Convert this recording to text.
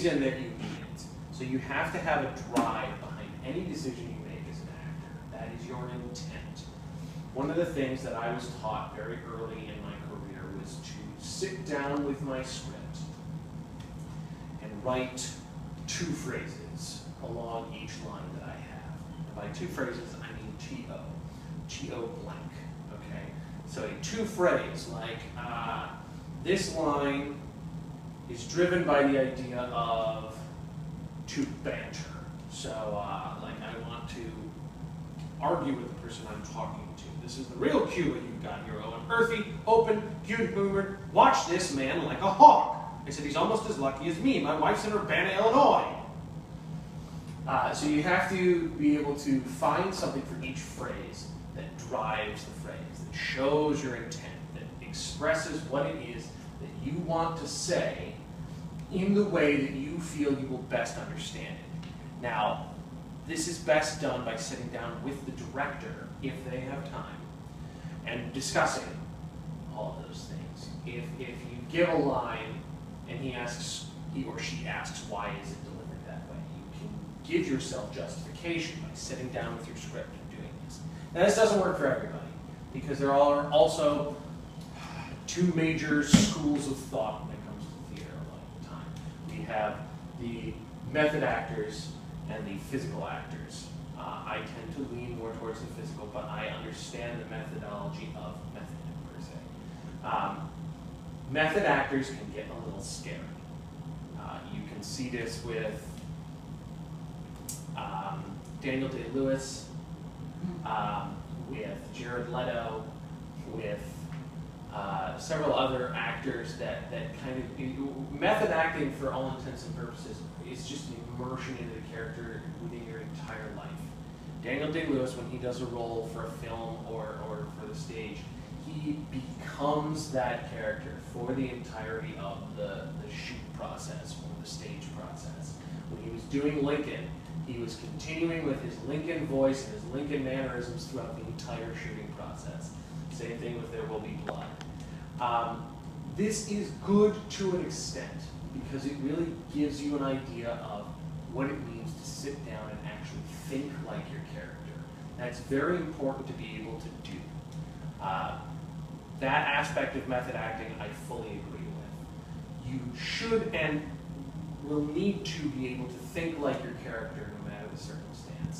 reason that you need it. So you have to have a drive behind any decision you make as an actor. That is your intent. One of the things that I was taught very early in my career was to sit down with my script and write 2 phrases along each line that I have. And by 2 phrases, I mean T-O. T-O blank, okay? So a 2 phrase, like, this line is driven by the idea of to banter. So, like, I want to argue with the person I'm talking to. This is the real cue that you've got here, Owen. Earthy, open, cute humor. Watch this man like a hawk. I said he's almost as lucky as me. My wife's in Urbana, Illinois. So you have to be able to find something for each phrase that drives the phrase, that shows your intent, that expresses what it is that you want to say in the way that you feel you will best understand it. Now, this is best done by sitting down with the director, if they have time, and discussing all of those things. If you give a line and he or she asks, why is it delivered that way? You can give yourself justification by sitting down with your script and doing this. Now, this doesn't work for everybody, because there are also 2 major schools of thought when it comes to theater a lot of the time. We have the method actors and the physical actors. I tend to lean more towards the physical, but I understand the methodology of method, per se. Method actors can get a little scary. You can see this with Daniel Day-Lewis, with Jared Leto, with several other actors that kind of, method acting for all intents and purposes is just an immersion into the character within your entire life. Daniel Day-Lewis, when he does a role for a film or for the stage, he becomes that character for the entirety of the shoot process or the stage process. When he was doing Lincoln, he was continuing with his Lincoln voice and his Lincoln mannerisms throughout the entire shooting process. Same thing with There Will Be Blood. This is good to an extent because it really gives you an idea of what it means to sit down and actually think like your character. That's very important to be able to do. That aspect of method acting I fully agree with. You should and will need to be able to think like your character no matter the circumstance.